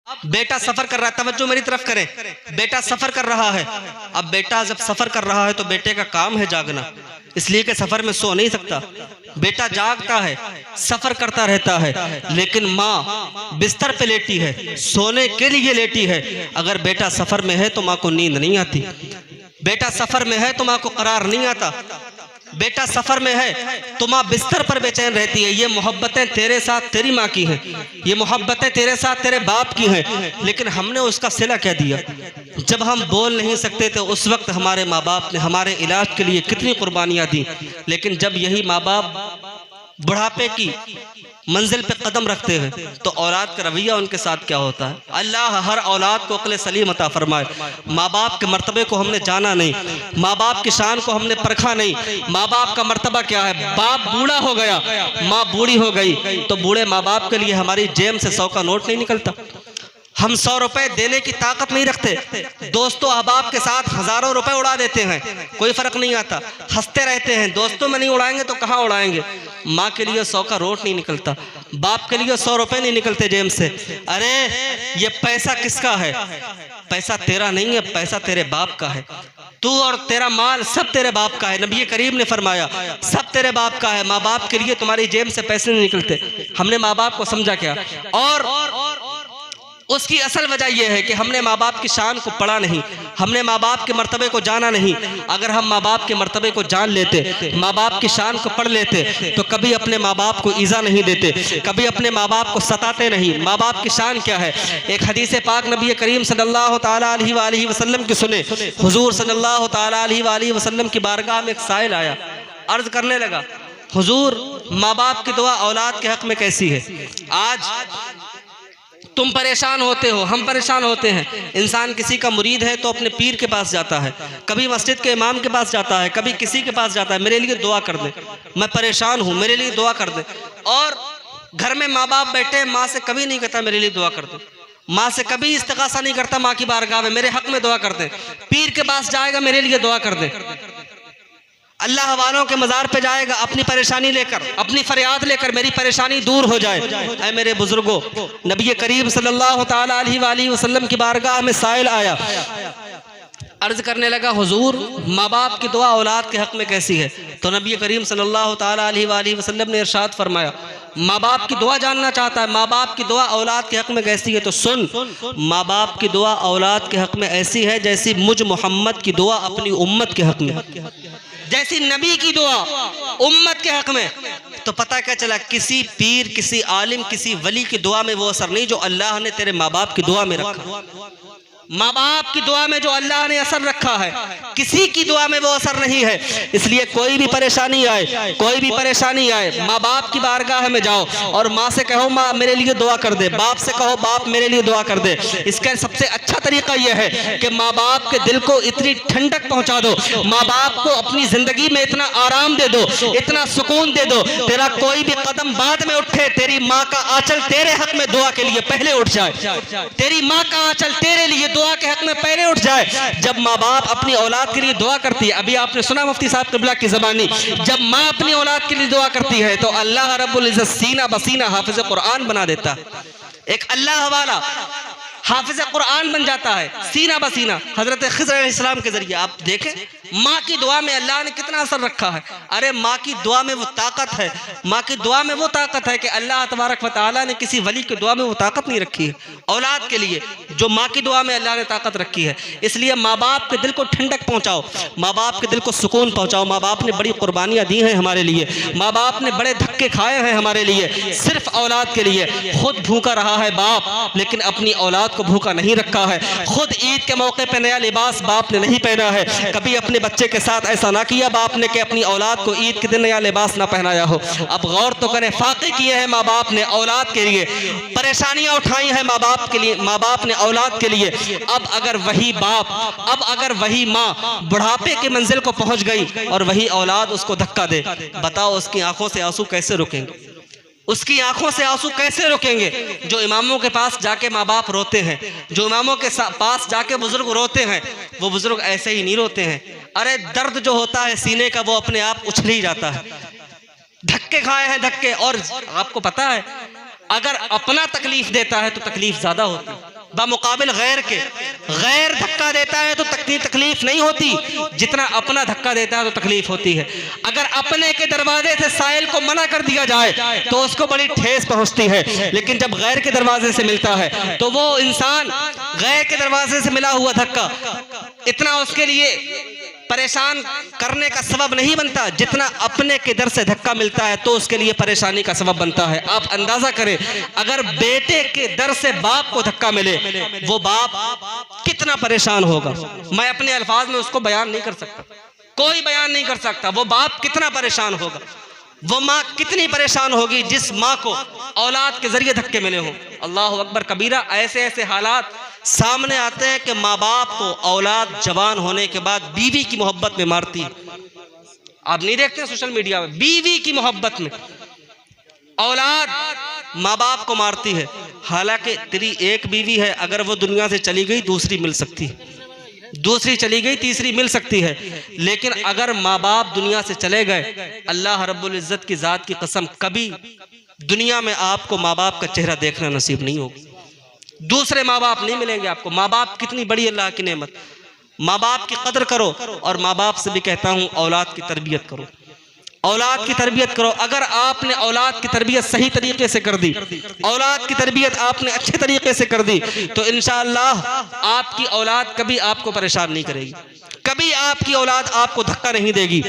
बेटा सफर कर रहा है, तवज्जो मेरी तरफ करें, बेटा सफर कर रहा है। अब बेटा जब सफर कर रहा है तो बेटे का काम है जागना, इसलिए कि सफर में सो नहीं सकता। बेटा जागता है, सफर करता रहता है, लेकिन माँ बिस्तर पे लेटी है, सोने के लिए लेटी है। अगर बेटा सफर में है तो माँ को नींद नहीं आती, बेटा सफर में है तो माँ को करार नहीं आता, बेटा सफर में है तो माँ बिस्तर पर बेचैन रहती है। ये मोहब्बतें तेरे साथ तेरी माँ की हैं, ये मोहब्बतें तेरे साथ तेरे बाप की हैं, लेकिन हमने उसका सिला क्या दिया? जब हम बोल नहीं सकते थे उस वक्त हमारे माँ बाप ने हमारे इलाज के लिए कितनी कुर्बानियाँ दी, लेकिन जब यही माँ बाप बुढ़ापे की मंजिल पे कदम रखते हैं तो औलाद का रवैया उनके साथ क्या होता है? अल्लाह हर औलाद को अक्ल सलीम अता फरमाए। माँ बाप के मर्तबे को हमने जाना नहीं, माँ बाप की शान को हमने परखा नहीं। माँ बाप का मर्तबा क्या है? बाप बूढ़ा हो गया, माँ बूढ़ी हो गई, तो बूढ़े माँ बाप के लिए हमारी जेब से 100 का नोट नहीं निकलता। हम 100 रुपए देने की ताकत नहीं रखते, दोस्तों अहबाब के साथ हजारों रुपए उड़ा देते हैं, कोई फर्क नहीं आता, हंसते रहते हैं। दोस्तों में नहीं उड़ाएंगे तो कहाँ उड़ाएंगे? माँ के लिए 100 का नोट नहीं निकलता, बाप के लिए 100 रुपए नहीं निकलते जेब से। अरे ये पैसा किसका है? पैसा तेरा नहीं है, पैसा तेरे बाप का है। तू और तेरा माल सब तेरे बाप का है। नबी करीम ने फरमाया सब तेरे बाप का है, माँ बाप के लिए तुम्हारी जेब से पैसे नहीं निकलते। हमने माँ बाप को समझा क्या? और उसकी असल वजह यह है कि हमने माँ बाप की शान को पढ़ा नहीं, हमने माँ बाप के मर्तबे को जाना नहीं। अगर हम माँ बाप के मर्तबे को जान लेते, माँ बाप की शान को पढ़ लेते, तो कभी अपने माँ बाप को ईज़ा नहीं देते, कभी अपने माँ बाप को सताते नहीं। माँ बाप की शान क्या है? एक हदीस पाक नबी करीम सल्लल्लाहु ताला अलैहि वसल्लम की सुने। हुजूर सल्लल्लाहु ताला अलैहि वसल्लम की बारगाह में एक साइल आया, अर्ज करने लगा, हुजूर माँ बाप की दुआ औलाद के हक में कैसी है? आज तुम परेशान होते हो, हम परेशान होते हैं। इंसान किसी का मुरीद है तो अपने पीर के पास जाता है, कभी मस्जिद के इमाम के पास जाता है, कभी किसी के पास जाता है, मेरे लिए दुआ कर दे, मैं परेशान हूँ, मेरे लिए दुआ कर दे। और घर में माँ बाप बैठे, माँ से कभी नहीं कहता मेरे लिए दुआ कर दे, माँ से कभी इस्तिग़ासा नहीं करता माँ की बारगाह में मेरे हक में दुआ कर दे। पीर के पास जाएगा मेरे लिए दुआ कर दे, अल्लाह वालों के मज़ार पे जाएगा अपनी परेशानी लेकर, अपनी फरियाद लेकर, मेरी परेशानी दूर हो जाए। ऐ मेरे बुजुर्गों, नबी करीम सल्लल्लाहु ताला अलैहि वसल्लम की बारगाह में साइल आया, अर्ज करने लगा, हुजूर माँ बाप की दुआ औलाद के हक में कैसी है? तो नबी करीम सल्लल्लाहु ताला अलैहि वसल्लम ने इरशाद फरमाया, माँ बाप की दुआ जानना चाहता है, माँ बाप की दुआ औलाद के हक में कैसी है? तो सुन, माँ बाप की दुआ औलाद के हक में ऐसी है जैसी मुझ मोहम्मद की दुआ अपनी उम्मत के हक में, जैसी नबी की दुआ उम्मत के हक में। तो पता क्या चला? किसी पीर, किसी आलिम, किसी वली की दुआ में वो असर नहीं जो अल्लाह ने तेरे माँ बाप की दुआ में रखा। माँ बाप की दुआ में जो अल्लाह ने असर रखा है, किसी की दुआ में वो असर नहीं है। इसलिए कोई भी परेशानी आए, कोई भी परेशानी आए, माँ बाप की बारगाह में जाओ और माँ से कहो माँ मेरे लिए दुआ कर दे, बाप से कहो बाप मेरे लिए दुआ कर दे। इसका सबसे अच्छा तरीका यह है कि माँ बाप के दिल को इतनी ठंडक पहुँचा दो, माँ बाप को अपनी जिंदगी में इतना आराम दे दो, इतना सुकून दे दो, तेरा कोई भी कदम बाद में उठे, तेरी माँ का आंचल तेरे हक में दुआ के लिए पहले उठ जाए, तेरी माँ का आंचल तेरे लिए दुआ के हक में पहले उठ जाए। जब माँ बाप अपनी औलाद के लिए दुआ करती है, अभी आपने सुना मुफ्ती साहब क़िबला की ज़बानी, जब माँ अपनी औलाद के लिए दुआ करती है तो अल्लाह रब्बुल इज़्ज़त सीना बसीना हाफिज़ कुरान बना देता है। एक अल्लाह वाला हाफिज़ कुरान बन जाता है सीना बसीना हज़रत ख़िज़र अलैहिस्सलाम के जरिए। आप देखें माँ की दुआ में अल्लाह ने कितना असर रखा है। अरे माँ की दुआ में वो ताकत है, माँ की दुआ में वो ताकत है कि अल्लाह तबारक व तआला ने किसी वली की दुआ में वो ताकत नहीं रखी है औलाद के लिए जो माँ की दुआ में अल्लाह ने ताकत रखी है। इसलिए माँ बाप के दिल को ठंडक पहुँचाओ, माँ बाप के दिल को सुकून पहुँचाओ। माँ बाप ने बड़ी कुर्बानियाँ दी हैं हमारे लिए, माँ बाप ने बड़े धक्के खाए हैं हमारे लिए, सिर्फ औलाद के लिए। खुद भूखा रहा है बाप, लेकिन अपनी औलाद को भूखा नहीं रखा है। खुद ईद के मौके पर नया लिबास बाप ने नहीं पहना है, कभी अपने बच्चे के साथ ऐसा ना किया बाप ने कि अपनी औलाद को ईद के दिन नया लिबास ना पहनाया हो। अब गौर तो करें, फाके किए हैं माँ बाप ने औलाद के लिए, परेशानियां उठाई हैं माँ बाप के लिए, माँ बाप ने औलाद के लिए। अब अगर वही बाप, अब अगर वही माँ बुढ़ापे की मंजिल को पहुंच गई और वही औलाद उसको धक्का दे, बताओ उसकी आंखों से आंसू कैसे रुकेंगे? उसकी आंखों से आंसू कैसे रुकेंगे? जो इमामों के पास जाके माँ बाप रोते हैं, जो इमामों के पास जाके बुजुर्ग रोते हैं, वो बुजुर्ग ऐसे ही नहीं रोते हैं। अरे दर्द जो होता है सीने का वो अपने आप उछल ही जाता है। धक्के खाए हैं धक्के। और आपको पता है अगर अपना तकलीफ देता है तो तकलीफ ज्यादा होती है। बमुकाबिल गैर के। गैर धक्का देता है तो तकलीफ नहीं होती जितना अपना धक्का देता है तो तकलीफ होती है। अगर अपने के दरवाजे से साइल को मना कर दिया जाए तो उसको बड़ी ठेस पहुंचती है, लेकिन जब गैर के दरवाजे से मिलता है तो वो इंसान गैर के दरवाजे से मिला हुआ धक्का इतना उसके लिए परेशान करने का सबब नहीं बनता जितना अपने के दर से धक्का मिलता है तो उसके लिए परेशानी का सबब बनता है। आप अंदाजा करें, अगर बेटे के दर से बाप को धक्का मिले वो बाप कितना परेशान होगा। मैं अपने अल्फाज में उसको बयान नहीं कर सकता, कोई बयान नहीं कर सकता। वो बाप कितना परेशान होगा, वो माँ कितनी परेशान होगी जिस माँ को औलाद के जरिए धक्के मिले हों। अल्लाह अकबर कबीरा। ऐसे ऐसे हालात सामने आते हैं कि माँ बाप को औलाद जवान होने के बाद बीवी की मोहब्बत में मारती है। आप नहीं देखते सोशल मीडिया में, बीवी की मोहब्बत में औलाद माँ बाप को मारती है। हालांकि तेरी एक बीवी है, अगर वो दुनिया से चली गई दूसरी मिल सकती है, दूसरी चली गई तीसरी मिल सकती है, लेकिन अगर माँ बाप दुनिया से चले गए, अल्लाह रब्बुल इज्जत की जात की कसम, कभी दुनिया में आपको माँ बाप का चेहरा देखना नसीब नहीं होगा। दूसरे माँ बाप नहीं मिलेंगे आपको। माँ बाप कितनी बड़ी अल्लाह की नेमत। माँ बाप की कदर करो, और माँ बाप से भी कहता हूँ औलाद की तरबियत करो, औलाद की तरबियत करो। अगर आपने औलाद की तरबियत सही तरीके से कर दी, औलाद की तरबियत आपने अच्छे तरीके से कर दी, तो इंशाअल्लाह आपकी औलाद कभी आपको परेशान नहीं करेगी, कभी आपकी औलाद आपको धक्का नहीं देगी,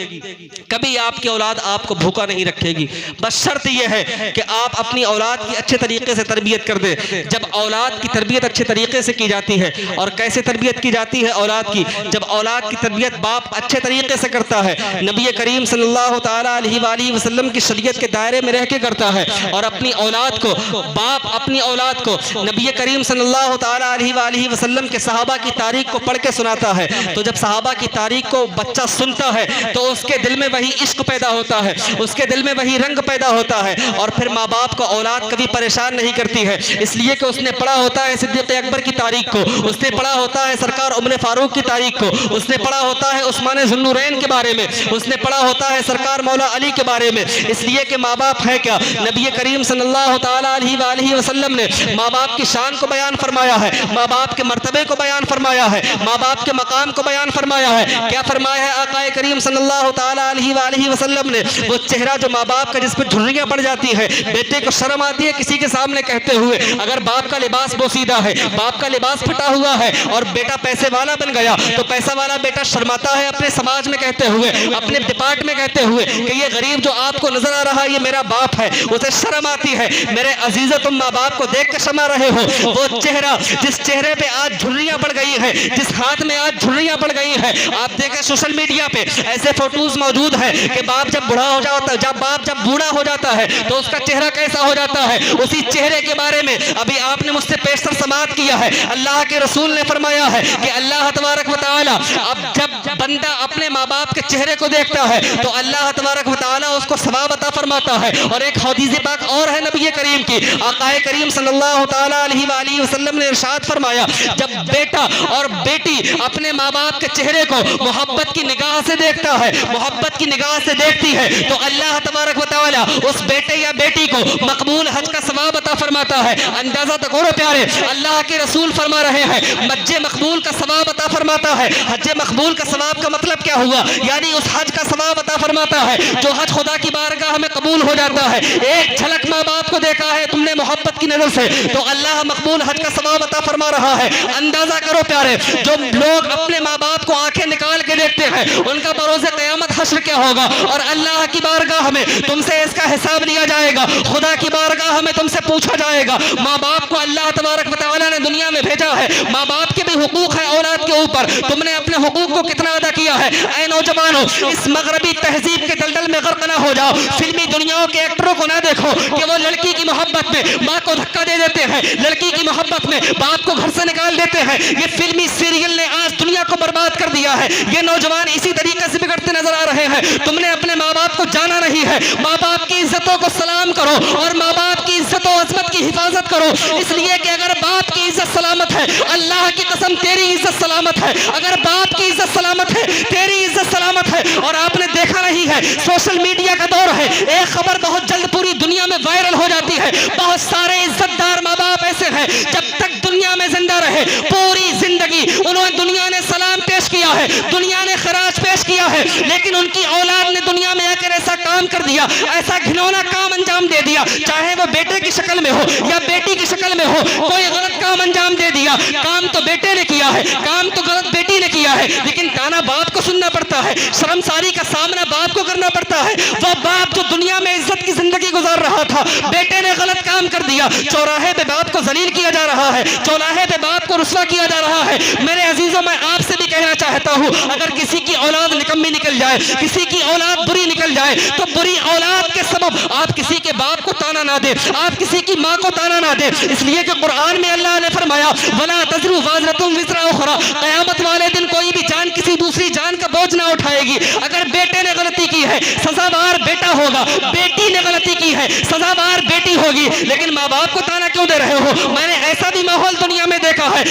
कभी आपकी औलाद आपको भूखा नहीं रखेगी। बस शर्त यह है कि आप अपनी औलाद की अच्छे तरीके से तरबियत कर दें। जब औलाद की तरबियत अच्छे तरीके से की जाती है, और कैसे तरबियत की जाती है औलाद की, जब औलाद की तरबियत बाप अच्छे तरीके से करता है, नबी करीम सल्लल्लाहु ताला अलैहि वसल्लम की शरीयत के दायरे में रह के करता है, और अपनी औलाद को बाप अपनी औलाद को नबी करीम सल्लल्लाहु ताला अलैहि वसल्लम के सहाबा की तारीख को पढ़ के सुनाता है, तो जब सहाबा की तारीख को बच्चा सुनता है तो उसके दिल में वही इश्क पैदा होता है, उसके दिल में वही रंग पैदा होता है, और फिर माँ बाप को औलाद कभी परेशान नहीं करती है, इसलिए कि उसने पढ़ा होता है सिद्दीक़ अकबर की तारीख को, उसने पढ़ा होता है सरकार उमर फारूक की तारीख को, उसने पढ़ा होता है उस्मान ज़ुन्नुरैन के बारे में, उसने पढ़ा होता है सरकार मौला अली के बारे में। इसलिए कि माँ बाप है क्या, नबी करीम सल्लल्लाहु ताला अलैहि वसल्लम ने माँ बाप की शान को बयान फरमाया है, माँ बाप के मर्तबे को बयान फरमाया है, माँ बाप के मकाम को बयान फरमाया है। क्या फरमाया है आकाए करीम सल्लल्लाहु ताला अलैहि वसल्लम ने, वो चेहरा जो माँ बाप का जिस पर झुर्रियां पड़ जाती है, बेटे को शर्म आती है किसी के सामने कहते हुए, अगर बाप का लिबास बोसीदा है, बाप का लिबास फटा हुआ है और बेटा पैसे वाला बन गया, तो पैसा वाला बेटा शर्माता है अपने समाज में कहते हुए, अपने डिपार्ट में कहते हुए कि ये गरीब जो आपको नजर आ रहा है ये मेरा बाप है, उसे शर्म आती है। मेरे अजीजों, तुम माँ बाप को देख कर शर्मा रहे हो। वो चेहरा जिस चेहरे पे आज झुर्रियां पड़ गई है, जिस हाथ में आज झुर्रियां पड़ गई है, आप देखें सोशल मीडिया पे ऐसे फोटोज मौजूद है कि बाप जब बूढ़ा हो जाता है, जब बाप जब बूढ़ा हो जाता है तो उसका चेहरा कैसा हो जाता है। उसी चेहरे के बारे में अभी आपने मुझसे पेशतर समाअत किया है। अल्लाह के रसूल ने फरमाया है कि अल्लाह तबारक व तआला, अब जब बंदा अपने माँ बाप के चेहरे को देखता है तो अल्लाह तबारक व तआला उसको सवाब अता फरमाता है। और एक हदीस पाक और है नबी करीम की, आकाए करीम सल्लल्लाहु ताला अलैहि वसल्लम ने इरशाद फरमाया, जब बेटा और बेटी अपने माँ बाप के चेहरे को मोहब्बत की निगाह से देखता है, मोहब्बत की निगाह से देखती है, तो अल्लाह तबारक व तआला उस बेटे या बेटी को मकबूल हज का सवाब अता फरमाता है। अंदाजा तो करो प्यारे, अल्लाह के रसूल फरमा रहे हैं मज्जे मकबूल का सवाब अता फरमाता है। हज मकबूल का सवाब का मतलब क्या हुआ, यानी उस हज का सवाब अता फरमाता है जो हज खुदा की बारगाह में कबूल हो जाता है। एक झलक माँ बाप को देखा है तुमने मोहब्बत की नजर से, तो अल्लाह मकबूल हज का सवाब अता फरमा रहा है। अंदाजा करो प्यारे, जो लोग अपने माँ बाप को आंखें निकाल के देखते हैं उनका बरोज़े क़यामत हश्र क्या होगा। और अल्लाह की बारगाह में तुमसे इसका हिसाब लिया जाएगा, खुदा की बारगाह में तुमसे पूछा जाएगा। माँ बाप को अल्लाह तबारक व तआला ने दुनिया में भेजा है, माँ बाप के भी हुकूक है औलाद के ऊपर, तुमने अपने हुकूक को कितना अदा किया है। ऐ नौजवानों, इस मगरबी तहजीब के दलदल में गर्क ना हो जाओ। फिल्मी दुनियाओं के एक्टरों को ना देखो कि वो लड़की की मोहब्बत में माँ को धक्का दे देते हैं, लड़की की मोहब्बत में बाप को घर से निकाल देते हैं। ये फिल्मी सीरियल ने आज दुनिया को बर्बाद कर दिया है। ये नौजवान इसी तरीके से बिगड़ते नजर आ रहे हैं। तुमने अपने माँ बाप को जाना नहीं है। माँ बाप की इज्जतों को सलाम करो और माँ बाप की इज्जत और अजमत की हिफाजत करो, इसलिए कि अगर बाप की इज्जत सलामत है, अल्लाह की कसम तेरी इज्जत सलामत है। अगर बाप की इज्जत सलामत है, तेरी इज्जत सलामत है। और आपने देखा नहीं है, सोशल मीडिया का दौर है, एक खबर बहुत जल्द पूरी दुनिया में वायरल हो जाती है। बहुत सारे इज्जतदार माँ बाप ऐसे हैं, जब तक दुनिया दुनिया में जिंदा रहे, पूरी जिंदगी उन्होंने दुनिया ने सलाम पेश किया है, दुनिया ने खराज पेश किया है, लेकिन उनकी औलाद ने दुनिया में आकर ऐसा काम कर दिया, ऐसा घिनौना काम अंजाम दे दिया, चाहे वो बेटे की शक्ल में हो या बेटी की शक्ल में हो, कोई गलत काम अंजाम दे दिया। काम तो बेटे ने किया है, काम तो गलत बेटी ने किया है, लेकिन ताना बाप को सुनना पड़ता है, शर्मसारी का सामना बाप को करना पड़ता है। वो बाप जो दुनिया में इज्जत की जिंदगी गुजार रहा था, बेटे ने गलत काम कर दिया, चौराहे पे बाप को जलील किया जा रहा है, चौराहे पे बाप को रुस्वा किया जा रहा है। मेरे अजीजों, मैं आपसे भी कहना चाहता हूं, अगर किसी की औलाद निकम्मी निकल जाए, किसी की औलाद बुरी निकल जाए, तो बुरी औलाद के सबब आप किसी के बाप को ताना ना दे, आप किसी की माँ को ताना ना दे, इसलिए कि कुरान में अल्लाह ने फरमाया वला तज़रु वाज़रतुम विज़रा उख़रा, क़यामत वाले दिन कोई भी जान किसी दूसरी जान का बोझ ना उठाएगी। अगर बेटे ने गलती की है, सजावार बेटा होगा, बेटी ने गलती की है, सजावार बेटी होगी, लेकिन माँ बाप को ताना क्यों दे रहे हो? मैंने ऐसा भी माहौल दुनिया में देखा है,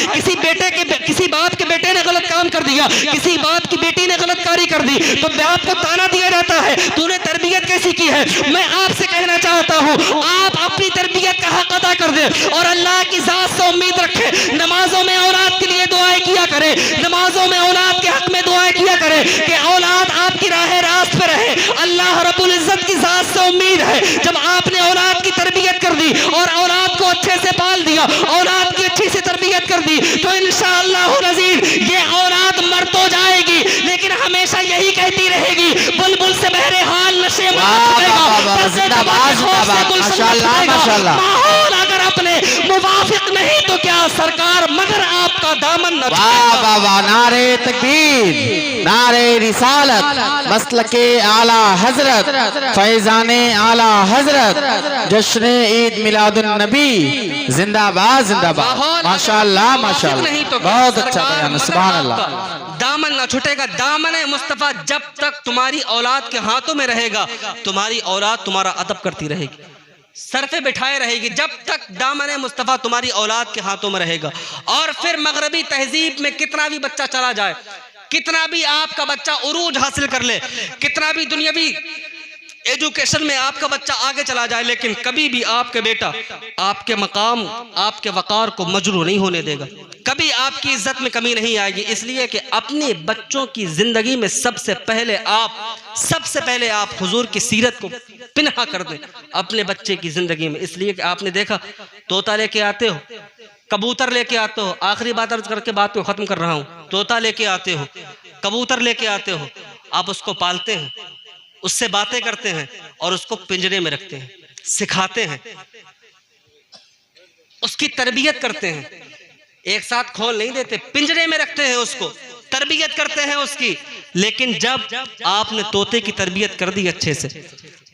किसी बाप के बेटे ने गलत काम कर दिया, किसी बाप की बेटी ने गलत कारी कर दी, तो बाप को ताना दिया जाता है, तूने तरबियत कैसी की है? मैं आपसे कहना चाहता हूँ, आप अपनी तरबियत का हक अदा कर दे और अल्लाह की जात से उम्मीद रखे। नमाजों में औलाद के लिए दुआएं किया करे, नमाजों में औलाद के हक में दुआएं किया करे कि औलाद आपकी राह रास्त पे रहे। अल्लाह रब्बुल इज्जत की जात से उम्मीद है, जब आपने औलाद की तरबियत कर दी और औलाद को अच्छे से पाल दिया, औलाद की अच्छी से तरबियत कर दी, तो इंशाअल्लाह नज़ीर ये औलाद मर तो जाएगी, लेकिन हमेशा यही कहती रहेगी बुलबुल से बहरहाल नशे माहौल अगर अपने मुवाफिक नहीं तो क्या सरकार मगर आपका दामन न वाह, नारे तकबीर, नारे रिसालत, मसलके आला हजरत, फैजाने आला हजरत, जश्न ईद मिलादुन नबी, जिंदाबाद जिंदाबाद। माशाअल्लाह माशाअल्लाह, बहुत अच्छा बयान, सुभान अल्लाह। दामन ना छूटेगा, दामन मुस्तफा जब तक तुम्हारी औलाद के हाथों में रहेगा, तुम्हारी औलाद तुम्हारा अदब करती रहेगी, सर पे बिठाए रहेगी, जब तक दामन मुस्तफा तुम्हारी औलाद के हाथों में रहेगा। और फिर मगरबी तहजीब में कितना भी बच्चा चला जाए, कितना भी आपका बच्चा उरूज हासिल कर ले, कितना भी दुनियावी एजुकेशन में आपका बच्चा आगे चला जाए, लेकिन कभी भी आपके बेटा आपके मकाम, आपके वकार को मजरू नहीं होने देगा, कभी आपकी इज्जत में कमी नहीं आएगी। इसलिए कि अपने बच्चों की जिंदगी में सबसे पहले आप हुजूर की सीरत को पिन्हा कर दें अपने बच्चे की जिंदगी में। इसलिए कि आपने देखा, तोता लेके आते हो, कबूतर लेके आते हो, आखिरी बात अर्ज करके बात को खत्म कर रहा हूं, तोता लेके आते हो, कबूतर लेके आते हो, आप उसको पालते हैं, उससे बातें करते हैं और उसको पिंजरे में रखते हैं, सिखाते हैं, उसकी तरबियत करते हैं, एक साथ खोल नहीं देते, पिंजरे में रखते हैं, उसको तरबियत करते हैं उसकी। लेकिन जब आपने तोते की तरबियत कर दी अच्छे से,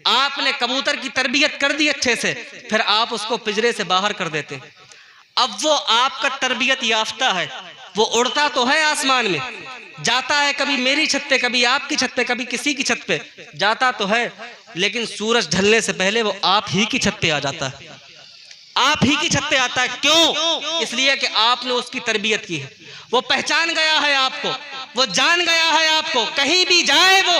आपने कबूतर की तरबियत कर दी अच्छे से, फिर आप उसको पिंजरे से बाहर कर देते हैं। अब वो आपका तरबियत याफ्ता है, वो उड़ता तो है आसमान में, जाता है कभी मेरी छत पे, कभी आपकी छत पे, कभी किसी की छत पे जाता तो है, लेकिन सूरज ढलने से पहले वो आप ही की छत पे आ जाता है, आप ही की छत पे आता है। क्यों? इसलिए कि आपने उसकी तरबियत की है, वो पहचान गया है आपको, वो जान गया है आपको, कहीं भी जाए वो,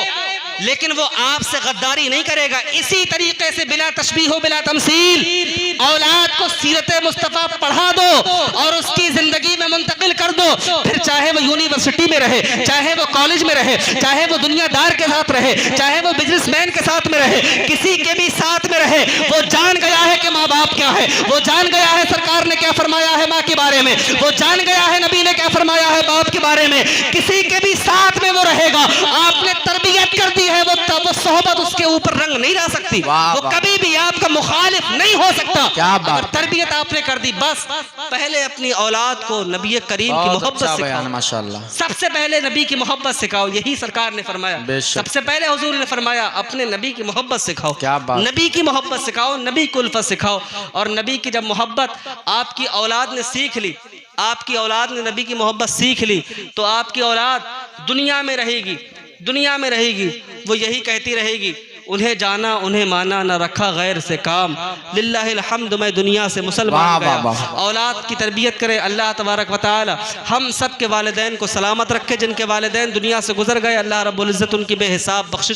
लेकिन वो आपसे गद्दारी नहीं करेगा। इसी तरीके से बिला तशबीह बिला तमसील औलाद को सीरत मुस्तफ़ा पढ़ा दो और उसकी जिंदगी में मुंतकिल कर दो, फिर चाहे वो यूनिवर्सिटी में रहे, चाहे वो कॉलेज में रहे, चाहे वो दुनियादार के साथ रहे, चाहे वो बिजनेसमैन के साथ में रहे, किसी के भी साथ में रहे, वो जान गया है कि माँ बाप क्या है, वो जान गया है सरकार ने क्या फरमाया है माँ के बारे में, वो जान गया है नबी ने क्या फरमाया है बाप के बारे में, किसी के भी साथ में वो रहेगा। आपने तरबियत कर दी है, वो सोहबत उसके ऊपर रंग नहीं ला सकती, वो कभी भी आपका मुखालिफ नहीं हो सकता। क्या बात, तरबियत आपने कर दी। बस पहले अपनी औलाद को नबी करीम की मोहब्बत सिखाओ, माशाअल्लाह, सबसे पहले नबी की मोहब्बत सिखाओ, यही सरकार ने फरमाया, सबसे पहले हुजूर ने फरमाया अपने नबी की मोहब्बत सिखाओ, नबी की मोहब्बत सिखाओ, नबी की उल्फत सिखाओ। और नबी की जब मोहब्बत आपकी औलाद ने सीख ली, आपकी औलाद ने नबी की मोहब्बत सीख ली, तो आपकी औलाद दुनिया में रहेगी, दुनिया में रहेगी, वो यही कहती रहेगी, उन्हें जाना उन्हें माना, न रखा गैर से काम, लिल्लाहिल हम्द, मैं दुनिया से मुसलमान गया। औलाद की तरबियत करे अल्लाह तबारक व तआला, हम सब के वालिदैन को सलामत रखे, जिनके वालिदैन दुनिया से गुजर गए, अल्लाह रब्बुल इज्जत उनकी बेहिसाब बख्शिश